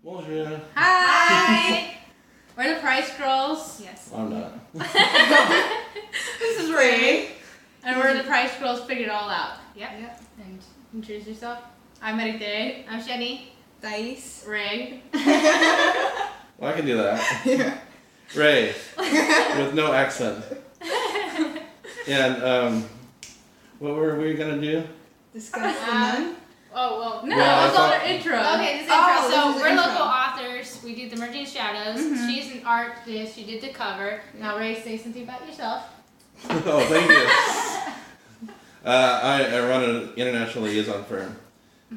Bonjour. Hi! We're the Price Girls. Yes. I'm not. This is Ray. And we're the Price Girls figured it all out. Yep. And introduce yourself. I'm Marite. I'm Shani. Thais. Ray. Well, I can do that. Yeah. Ray, with no accent. And what were we gonna do? Discuss the nun. Oh, well. No, Well, I it's on thought- our intro. Okay, this is Oh, intro. this So is the we're intro. local authors. We do the Merging Shadows. Mhm. She's an artist. She did the cover. Now, Ray, say something about yourself. Oh, thank you. I run an international liaison firm,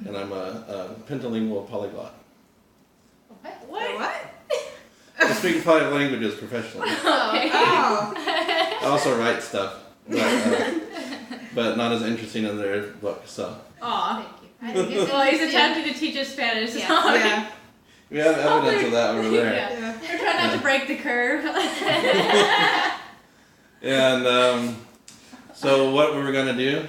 and I'm a pentalingual polyglot. What? I speak 5 languages professionally. Okay. Oh. I also write stuff, but not as interesting as their book. So Aw. Thank you. I think it's Well, he's interesting. attempting to teach us Spanish. Yeah. Sorry. Yeah. we have evidence of that over there. Yeah. Yeah. We're trying not to break the curve. And so what were we gonna do?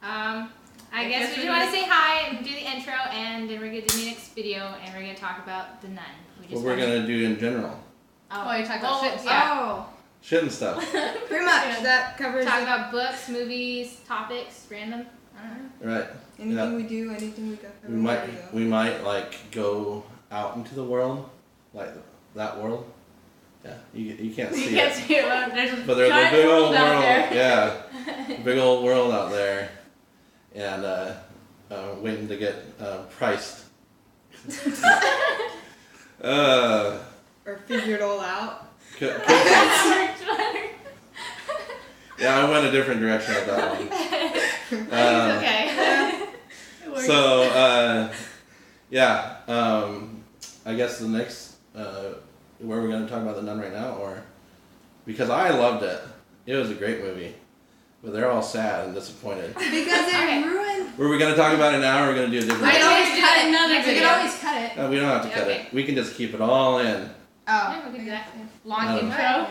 I guess we we just want need- to say hi and do the intro, and then we're going to do the next video, and we're going to talk about the nun. What we're gonna do in general? Oh, you're talking about shit. Yeah. Shit and stuff. Pretty much. Yeah. That covers Talk it. about books, movies, topics, random. I don't know. Right. Anything Yeah. we do, anything we go. We might like go out into the world, like that world. Yeah, you can't You see can't it, see it, but there's a but there's a giant big old world out there. Yeah, big old world out there, and waiting to get priced. Or figure it all out. Could be. Yeah, I went a different direction with that one. Okay. It works. So yeah, I guess the next where we're gonna talk about the nun right now, or because I loved it. It was a great movie, but they're all sad and disappointed. Because it Okay. ruined. Were we gonna talk about it now, or we're gonna do a different? We I can know. always cut it. Another We can video. always cut it. We don't have to cut Okay. it. We can just keep it all in. Oh. Yeah, we can do that. Long No. intro.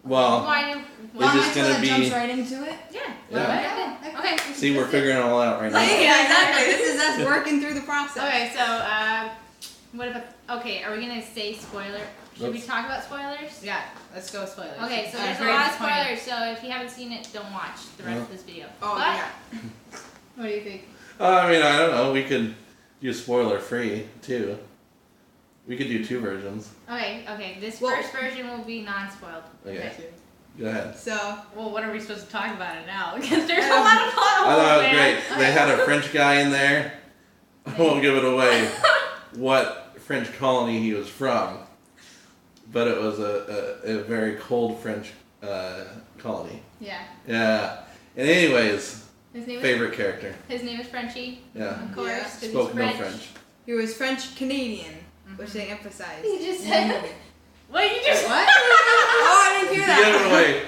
Well, Why? It's Long just intro gonna that be- jumps right into it. Yeah. Yeah. Okay. see, we're figuring it all out right now. Yeah, exactly. This is us working through the process. Okay, so what about? Okay, are we gonna say spoiler? Should we Let's- talk about spoilers? Yeah, let's go with spoilers. Okay, so I'm there's a very lot of disappointed. spoilers. So if you haven't seen it, don't watch the rest of this video. Oh, But yeah. What do you think? I mean, I don't know. We could do spoiler free too. We could do 2 versions. okay. This Well- first version will be non-spoiled. Okay, go ahead. So, Well, what are we supposed to talk about it now? Because there's a lot of plot holes, I thought it was man. great. They had a French guy in there. I won't give it away what French colony he was from, but it was a very cold French colony. Yeah. Yeah. And anyways, His name favorite character. His name is Frenchie, Yeah. of course, Yeah. 'cause he's Spoke no French. French. he was French Canadian, which they emphasized. He just in the said. movie. Wait, you just What? Oh, I didn't hear Give it that. away.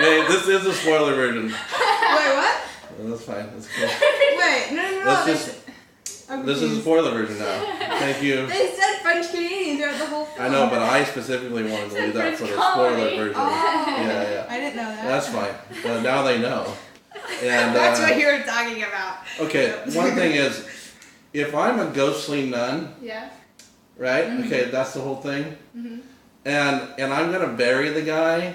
Yeah, this is a spoiler version. Wait, what? Well, that's fine. That's cool. Wait, no. Let's This, just. I'm This is a confused. spoiler version now. Thank you. They said French Canadian throughout the whole film. I know, but I specifically wanted to leave that for the spoiler version. Oh. Yeah. I didn't know that. That's fine. Now they know. And That's what you were talking about. okay, one thing is, if I'm a ghostly nun, Yeah. right? Okay, that's the whole thing. And I'm gonna bury the guy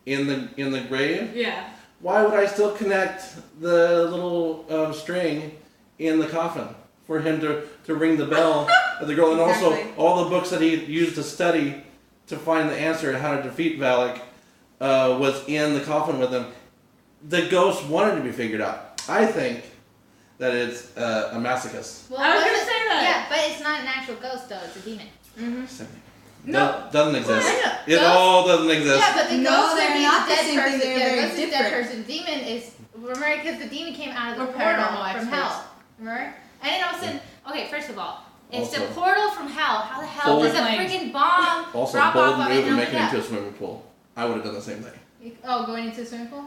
in the grave. Yeah. Why would I still connect the little string in the coffin for him to ring the bell of the girl, and also Exactly. all the books that he used to study to find the answer to how to defeat Valak was in the coffin with him. The ghost wanted to be figured out. I think that it's a masochist. Well, I was it gonna wasn't- say that. Yeah, but it's not an actual ghost though. It's a demon. No. Doesn't exist. Well, It Ghost- all doesn't exist. Yeah, but the No, ghost they're would be not the the dead same thing, person. they're Yeah, very ghost is dead different. person. Demon is remember because the demon came out of the We're portal paranormal from experts. hell. Remember? And then all of a sudden, okay, first of all, it's Also- a portal from hell. How the hell Bold- does a freaking bomb Also, drop bold off of move it and and make open it up? into a swimming pool. I would have done the same thing. Oh, going into the swimming pool?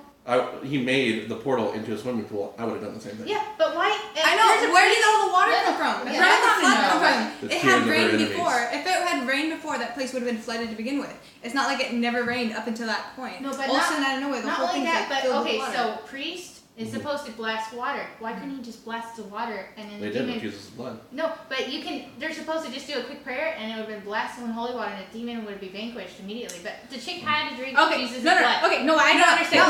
He made the portal into a swimming pool. I would have done the same thing. Yeah, but why? I know. Where did all the water come from? Yeah, Where did that's the flood not come enough. from? The It tears had of our rained enemies. before. If it had rained before, that place would have been flooded to begin with. It's not like it never rained up until that point. No, but all of a not- sudden out of nowhere, the Not whole only thing's that, like but filled okay, with water. so priest It's supposed to blast water. Why couldn't he just blast the water and then They the did demon? with Jesus' blood. No, but they're supposed to just do a quick prayer and it would have been blasted in holy water and the demon would be vanquished immediately. But the chick had to drink Jesus' blood. Okay, no, I don't understand.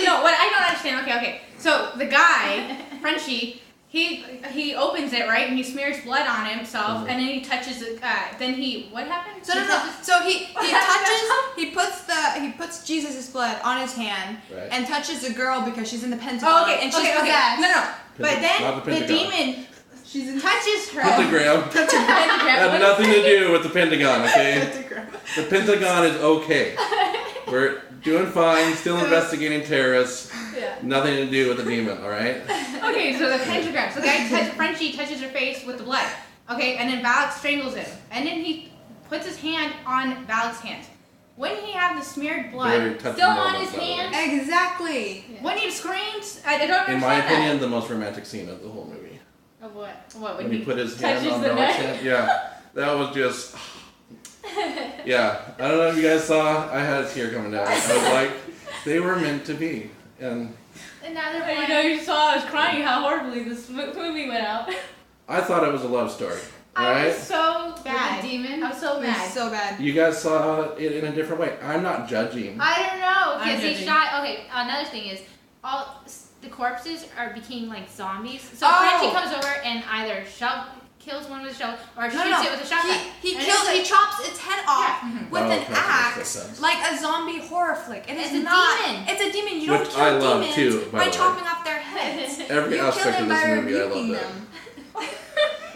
no, What I don't understand. Okay. So the guy, Frenchie, he opens it, right, and he smears blood on himself, and then he touches it. What happened? So So he puts Jesus' blood on his hand and touches a girl because she's in the Pentagon. Oh, okay, and she's okay. possessed. No. But then Not the the Pentagon. demon touches her. Pentagram. Had nothing to do with the Pentagon, okay? Pentagram. The Pentagon is okay. We're doing fine, still investigating terrorists. Yeah. Nothing to do with the demon, alright? Okay, so the pentagram. So the guy Frenchie touches her face with the blood. Okay, and then Valak strangles him. And then he puts his hand on Valak's hand. Wouldn't he have the smeared blood still on his hand? Exactly. When he screams, I don't understand In my opinion, that. the most romantic scene of the whole movie. Of what? What? When he put his hand touches on the Valak's neck? hand. Yeah, that was just... Yeah, I don't know if you guys saw, I had a tear coming down. I was like, they were meant to be. And Another You one. know, you saw I was crying how horribly this movie went out. I thought it was a love story, I alright? was so bad. With the demon? I was so It was mad. so bad. You guys saw it in a different way. I'm not judging. I don't know because I'm he judging. shot. Okay, another thing is all the corpses became like zombies. So Oh. Frenchie comes over and either kills one with a shovel or shoots it with a shotgun. He And kills. it's He like- chops its head off with Oh, an okay, that makes axe, sense. like a zombie horror flick. And It's it's a not. demon. It's a demon. You don't Which kill I love demons too, by by the way. chopping off their heads. Every You kill aspect them of this by movie, I rebuking loved it. them.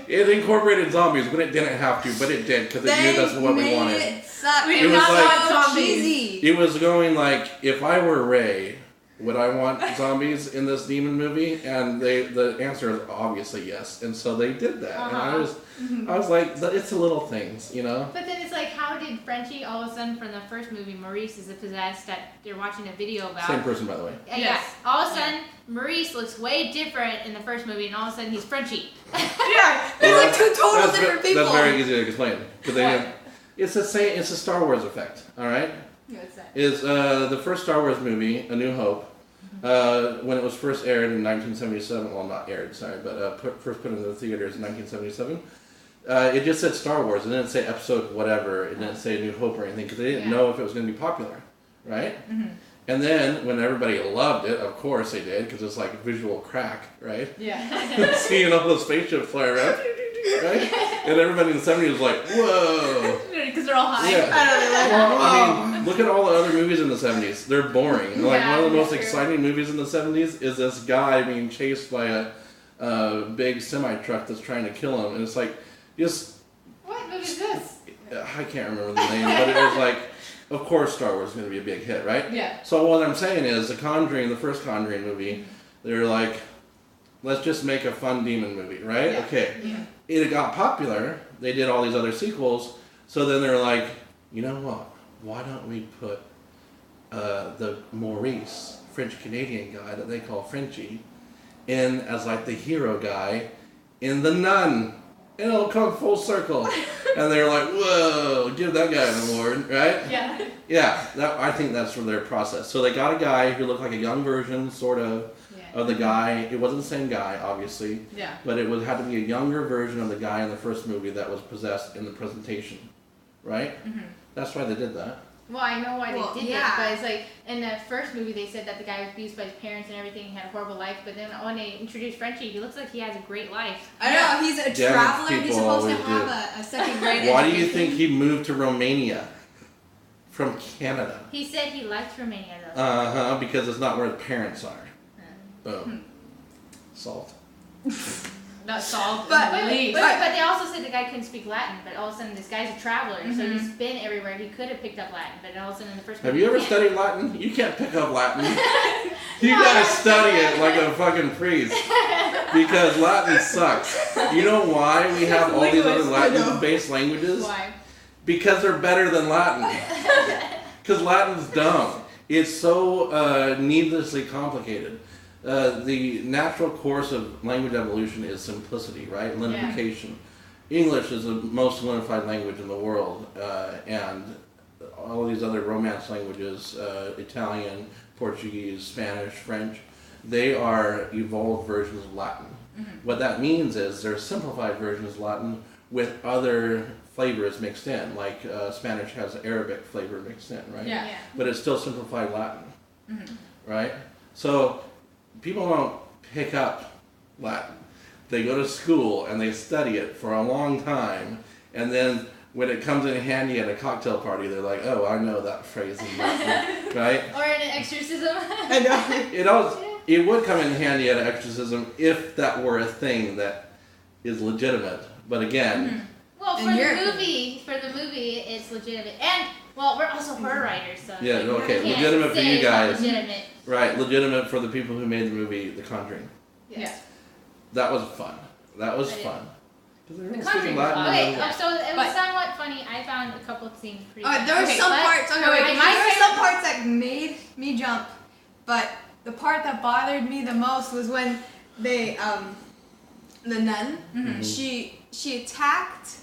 It incorporated zombies, but it didn't have to, but it did, because it knew that's what we made wanted. It suck. We did not want so zombies. cheesy. It was going like, if I were Ray, would I want zombies in this demon movie? And the answer is obviously yes. And so they did that. And I was like, it's the little things, you know? But then it's like, how did Frenchie all of a sudden from the first movie, Maurice is a possessed that they're watching a video about? Same person, by the way. Yeah, Yes. all of a sudden, Maurice looks way different in the first movie, and all of a sudden he's Frenchie. Yeah. There's like two total That's different people. That's very easy to explain. 'Cause they What? didn't- it's the same, it's a Star Wars effect, alright? What's that? Is the first Star Wars movie, A New Hope, when it was first aired in 1977, well, not aired, sorry, but first put into the theaters in 1977, it just said Star Wars. It didn't say episode whatever. It didn't say A New Hope or anything because they didn't know if it was going to be popular, right? And then when everybody loved it, of course they did because it's like visual crack, right? Yeah. Seeing all those spaceships fly around, right? And everybody in the 70s was like, whoa. Because they're all high. Yeah. Well, I mean, look at all the other movies in the 70s. They're boring. And, like, Yeah, one of the most that's true. exciting movies in the 70s is this guy being chased by a big semi-truck that's trying to kill him. And it's like, just, What movie is this? I can't remember the name, but it was like, of course Star Wars is going to be a big hit, right? Yeah. So what I'm saying is, The Conjuring, the first Conjuring movie, they're like, let's just make a fun demon movie, right? Yeah. Okay. Yeah. It got popular. They did all these other sequels. So then they're like, you know what? Why don't we put the Maurice, French-Canadian guy that they call Frenchie, in as like the hero guy in The Nun. And it'll come full circle. And they're like, whoa, give that guy an award, right? Yeah. Yeah, I think that's for their process. So they got a guy who looked like a young version, sort of the guy. It wasn't the same guy, obviously. Yeah. But it had to be a younger version of the guy in the first movie that was possessed in the presentation, right? That's why they did that. Well, I know why Well, they did yeah. that, but it's like in the first movie they said that the guy was abused by his parents and everything, he had a horrible life. But then when they introduced Frenchie, he looks like he has a great life. I know, he's a Damn, traveler. He's people supposed to always have a second grade Why do you education. think he moved to Romania from Canada? He said he liked Romania though. Because it's not where his parents are. Boom. Salt. Not solved. But- But Leave. they also said the guy couldn't speak Latin, but all of a sudden this guy's a traveler, so he's been everywhere. He could have picked up Latin, but all of a sudden in the first Have movie you ever he can't. studied Latin? You can't pick up Latin. You gotta study it like a fucking priest. Because Latin sucks. You know why we have all these other Latin-based languages? Why? Because they're better than Latin. Because Latin's dumb. It's so needlessly complicated. The natural course of language evolution is simplicity, right? Linification. English is the most linified language in the world, and all these other Romance languages, Italian, Portuguese, Spanish, French, they are evolved versions of Latin. What that means is they're simplified versions of Latin with other flavors mixed in, like Spanish has Arabic flavor mixed in, right? Yeah. But it's still simplified Latin, right? So people don't pick up Latin. They go to school and they study it for a long time, and then when it comes in handy at a cocktail party, they're like, "Oh, I know that phrase in Latin," right? Or in an exorcism. I know. It would come in handy at an exorcism if that were a thing that is legitimate. But again, Well, for And the you're- movie, it's legitimate, and well, we're also horror writers, so Yeah, like, okay, we can't legitimate for say you it's not guys. legitimate. right, legitimate for the people who made the movie The Conjuring. Yeah. That was fun. That was I did. fun. 'Cause they were The all speaking Conjuring was Latin. fun. Okay, and- so it was But- somewhat funny. I found a couple of scenes pretty. Oh, funny. there were Okay, some but- parts. Okay, wait, wait, my there were favorite- some parts that made me jump, but the part that bothered me the most was when they, the nun, she attacked.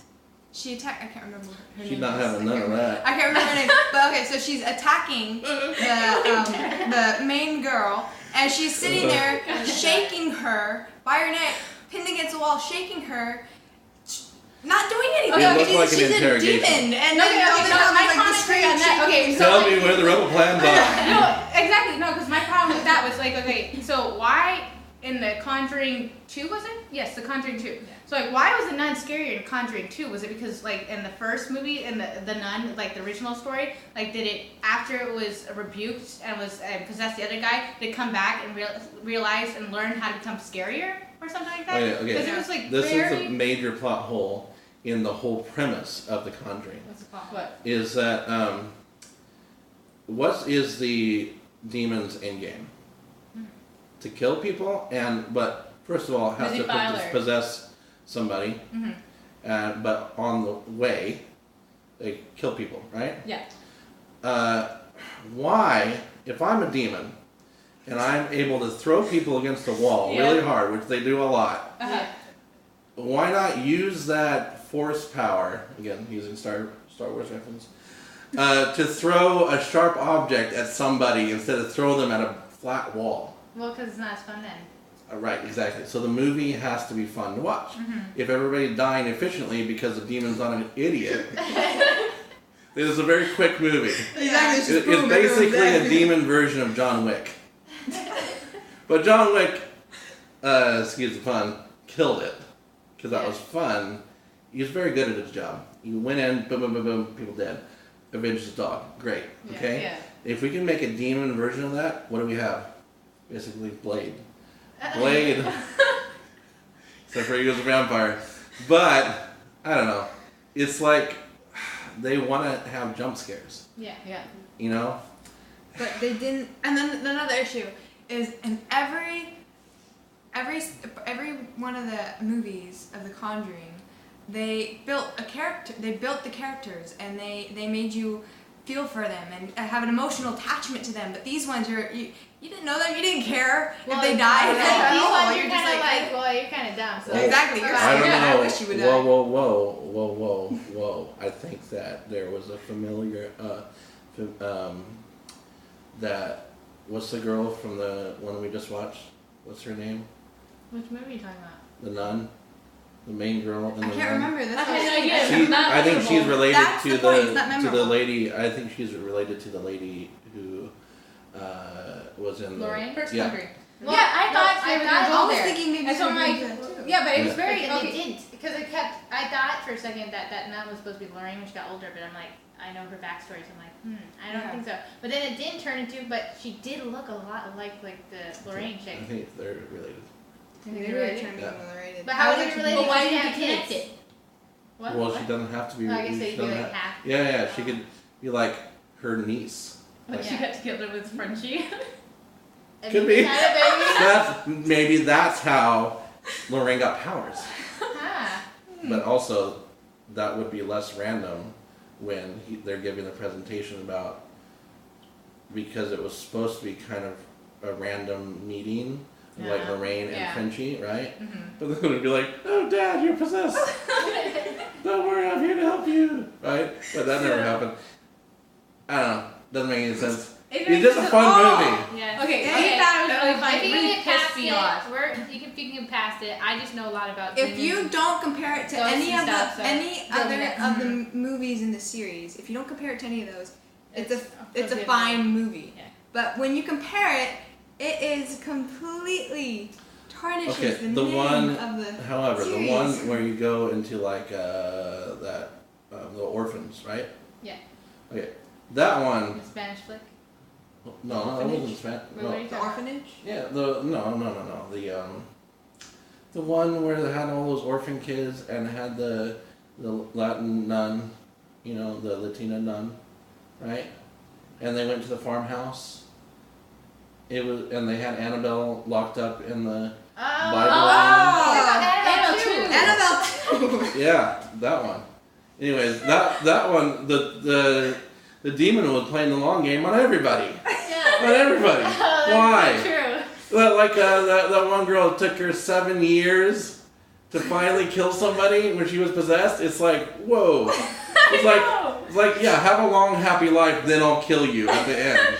I can't remember her name. She's not is. having none of that. I can't remember her name, but okay, so she's attacking the main girl, and she's sitting there shaking her by her neck, pinned against the wall, shaking her, not doing anything. It looked like an she's a interrogation. demon, and Okay, then all okay, the no, time my like the commentary on screen that. Okay, shaking. so Tell like- me where the rebel plans are. No, exactly. No, because my problem with that was like, okay, so why in the Conjuring 2 was it? Yes, the Conjuring 2. So like, why was the nun scarier in Conjuring 2? Was it because like in the first movie, in the nun, like the original story, like did it after it was rebuked and was possessed the other guy, did it come back and realize and learn how to become scarier or something like that? Oh, yeah, okay. Because it was like This very. is a major plot hole in the whole premise of The Conjuring. What's the plot? What? Is that what is the demon's end game? To kill people, but first of all, it has to Defiler. possess somebody, but on the way, they kill people, right? Yeah. Why, if I'm a demon, and I'm able to throw people against the wall Yeah. really hard, which they do a lot, Uh-huh. why not use that force power, again, using Star Wars reference, to throw a sharp object at somebody instead of throw them at a flat wall? Well, because it's not as fun then. Right, exactly. So the movie has to be fun to watch. If everybody's dying efficiently because the demon's not an idiot, it is a very quick movie. Exactly. It's basically a demon version of John Wick. But John Wick, excuse the pun, killed it. Because that was fun. He was very good at his job. He went in, boom, boom, boom, boom, people dead. Avenged his dog. Great. Okay? Yeah. If we can make a demon version of that, what do we have? Basically, Blade. Blade. Except for he was a vampire. But, I don't know. It's like, they want to have jump scares. Yeah. Yeah. You know? But they didn't. And then another issue is in every one of the movies of The Conjuring, they built a character. They built the characters, and they made you feel for them and have an emotional attachment to them. But these ones, you didn't know them. You didn't care if they died. These ones, You're you're just kind of like, well, you're kind of dumb. So. Exactly. You're I don't scared. know. I wish you would die. Whoa. I think that there was a familiar, what's the girl from the one we just watched? What's her name? Which movie are you talking about? The nun? The main girl in I the can't nun? remember this. I one. had no idea. She, Not I think she's memorable. related That's to the point, it's not to the memorable. lady, I think she's related to the lady who was in the... Lorraine? First yeah. Conjuring. Well, Yeah, I thought they were gonna I go was there. thinking maybe And so they I'm were like, doing that too. yeah, but it was Yeah. very But okay. they didn't because it kept. I thought for a second that nun was supposed to be Lorraine when she got older, but I'm like, I know her backstory, so I'm like, I don't Yeah. think so. But then it didn't turn into. But she did look a lot like the Lorraine I chick. think they're related. Maybe they're turning Yeah. related. But how I are they was related? But why Because didn't they the have kids? kids? What? Well, What? she doesn't have to be... Oh, I guess she they do doesn't like have- half. Yeah, she could be like her niece. When she got together with Frenchie. And Could maybe be. had a baby. Maybe that's how Lorraine got powers. Ah. But also, that would be less random when they're giving the presentation about, because it was supposed to be kind of a random meeting, like Yeah. Lorraine and Yeah. Frenchie, right? Mm-hmm. But then it would be like, oh, Dad, you're possessed. Don't worry, I'm here to help you, right? But that never happened. I don't know. Doesn't make any sense. It's just a fun movie. Yes. Okay, Okay. I thought it was really fun. If It you really can get pissed past me it, off. you can past it. I just know a lot about. If you don't compare it to Ghosts any of and stuff, so any go other with it. of the movies in the series, if you don't compare it to any of those, it's a good fine movie. Yeah. But when you compare it, it is completely tarnishes the the name one, of the however, series. the one where you go into like that the orphans, right? Yeah. Okay, that one. The Spanish flick. No, that wasn't Spanish. What No. are you The talking orphanage. Yeah, the one where they had all those orphan kids and had the Latin nun, you know, the Latina nun, right? And they went to the farmhouse. It was, and they had Annabelle locked up in the Bible. Annabelle 2. Yeah, that one. Anyways, that one, the demon was playing the long game on everybody. Yeah. On everybody. Oh, that's Why? so true. Like that one girl, it took her 7 years to finally kill somebody when she was possessed. It's like, whoa. It's like, yeah, have a long, happy life, then I'll kill you at the end.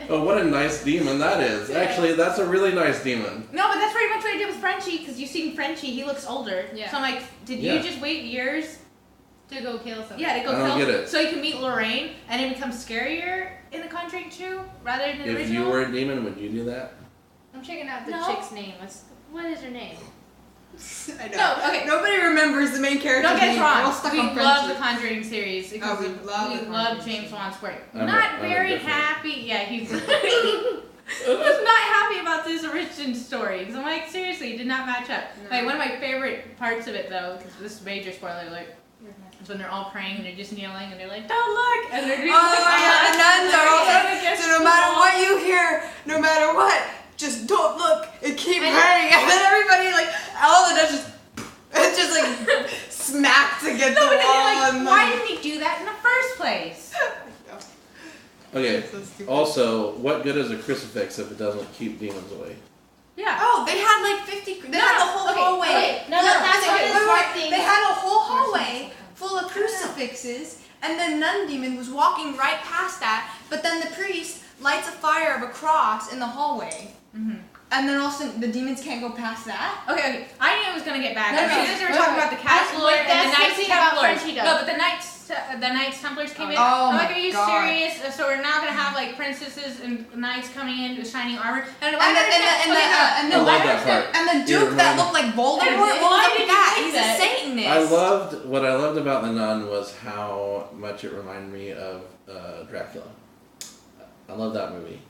Oh, what a nice demon that is. Actually, that's a really nice demon. No, but that's pretty much what I did with Frenchie, because you've seen Frenchie, he looks older. Yeah. So I'm like, did you just wait years? To go kill somebody. Yeah, to go I don't kill. get it. So you can meet Lorraine, and it becomes scarier in The Conjuring 2 rather than the If original. you were a demon, would you do that? I'm checking out the No. chick's name. What is her name? I know. No, okay. Nobody remembers the main character. Don't get us We're all wrong. stuck We on love the Frenchie. Conjuring series because we love the we Conjuring love series. James Wan's work. I'm Not very indifferent. happy. Yeah, he's was not happy about this origin story. Because I'm like, seriously, it did not match up. No. Like one of my favorite parts of it though, because this is major spoiler alert, is when they're all praying and they're just kneeling and they're like, don't look, and they're doing Yeah, the nuns are all like, like, so no matter what you hear, no matter what, just don't look and keep And- praying. And then everybody, like, all the nuns just like, smacked against No, the but wall. then you're and like, why didn't he do that in the first place? Okay, So stupid. also, what good is a crucifix if it doesn't keep demons away? Yeah. Oh, they had like 50. They had a whole hallway. okay. No, that's Wait, one of wait, the wait, smart wait. things. They had a whole hallway full of crucifixes, and the nun demon was walking right past that. But then the priest lights a fire of a cross in the hallway, and then also the demons can't go past that. Okay. I knew it was gonna get bad. No, As soon no, as they were wait, talking wait. about the Castle Lord and the That's the Knights thing about Templars. Frenchie, though. No, but the Knights Templars came in. Oh I'm my like, are you God. serious? So we're not gonna have like princesses and knights coming in with shining armor. And And the I love that part. and the You Duke that remember- looked like Voldemort. And What why was up did with you that? think He's that? a Satanist. What I loved about the nun was how much it reminded me of Dracula. I love that movie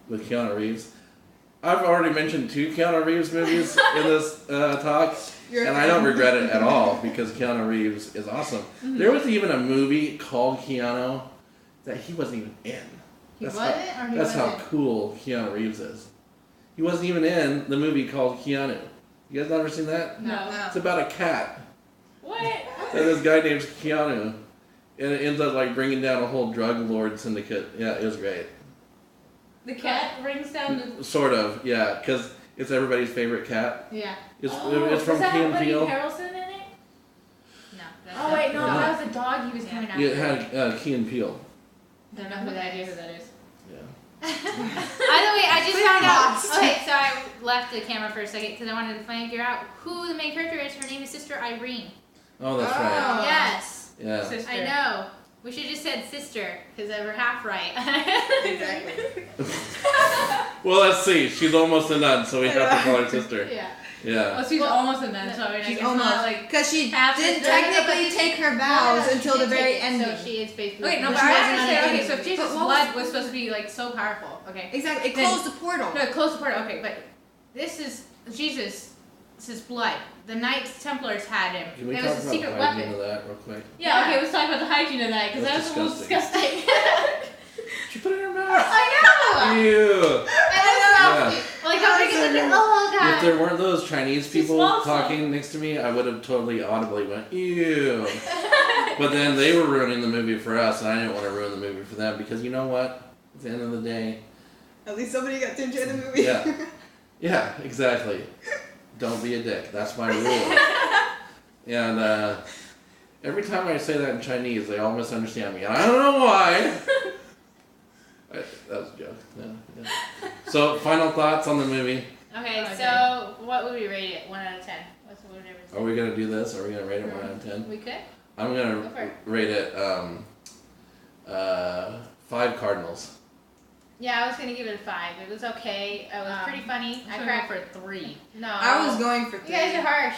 with Keanu Reeves. I've already mentioned 2 Keanu Reeves movies in this talk, You're and I don't regret it at all because Keanu Reeves is awesome. There was even a movie called Keanu that he wasn't even in. He That's wasn't, how, or he that's how wasn't? cool Keanu Reeves is. He wasn't even in the movie called Keanu. You guys never seen that? No. It's about a cat. What? And this guy named Keanu, and it ends up like bringing down a whole drug lord syndicate. Yeah, it was great. The cat brings down the. Sort of, yeah, because it's everybody's favorite cat. Yeah. It's from does that Key have and Woody Peele. Harrelson in it? No. That's Oh wait, no, No. that was a dog he was coming after. Yeah, it had Key and Peele. Don't know who that is. Yeah. Either way, I just found out. Okay, so I left the camera for a second because I wanted to figure out who the main character is. Her name is Sister Irene. Oh, that's Oh. right. Yes. Yeah. Sister. I know. We should have just said sister because we're half right. Exactly. Well, let's see. She's almost a nun, so we have to call her sister. Yeah. Yeah. Oh, she's Well, almost a nun, so I mean, I She's guess almost not like. because she half didn't sister. technically take her vows until the very end. So she is basically. Okay, no, But but she I wasn't understand. on Okay, the so if end. Jesus' But what was- blood was supposed to be like so powerful, okay. Exactly. It Then- closed the portal. No, close the portal. Okay, but this is Jesus' blood. The Knights Templars had him. Can we It talk was a about secret the hygiene weapon. of that real quick? Yeah, okay, let's talk about the hygiene of that because that That's was a little disgusting. disgusting. She put it in her mouth. I know. Ew. Yeah. Like I'm thinking, oh If god. there weren't those Chinese people smells talking next to me, I would have totally audibly went, ew. But then they were ruining the movie for us, and I didn't want to ruin the movie for them because you know what? At the end of the day, At least somebody got to enjoy the movie. yeah. Yeah, exactly. Don't be a dick. That's my rule. And every time I say that in Chinese, they all misunderstand me. And I don't know why. That was a joke. Yeah. So, final thoughts on the movie. Okay, so what would we rate it? 1 out of 10. Are we gonna do this? Are we gonna rate it 1 out of 10? We could. I'm gonna rate it 5 cardinals. Yeah, I was gonna give it a 5. It was okay. It was pretty funny. I cracked for 3. No. I was going for 3. You guys are harsh.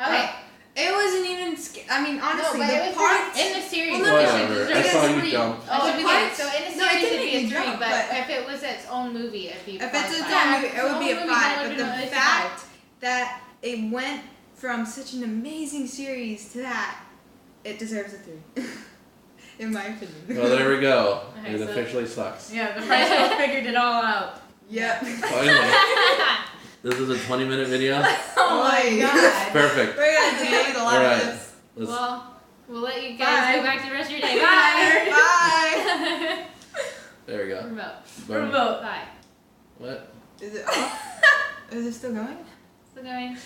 Okay. It wasn't even. I mean, honestly, no, but the it was parts in the series. Well, whatever. I saw you jump. Oh, The okay. parts- So in the No, it series, didn't it'd be a make me 3. jump, But but- if it was its own movie, it'd be. If it's its five. own movie, it would be a Its own 5. movie, But no, the it's a fact that it went from such an amazing series to that, it deserves a 3. In my opinion. Well, there we go. Okay, It so- officially sucks. Yeah, the French girl figured it all out. Yep. Finally. This is a 20-minute video. Oh my god. Perfect. We're gonna delete a lot All of right. this. Let's, Well, we'll let you Bye. guys go back to the rest of your day. Bye. Bye. there we go. Remote. Boom. Remote. Bye. What? Is it off? Is it still going? Still going.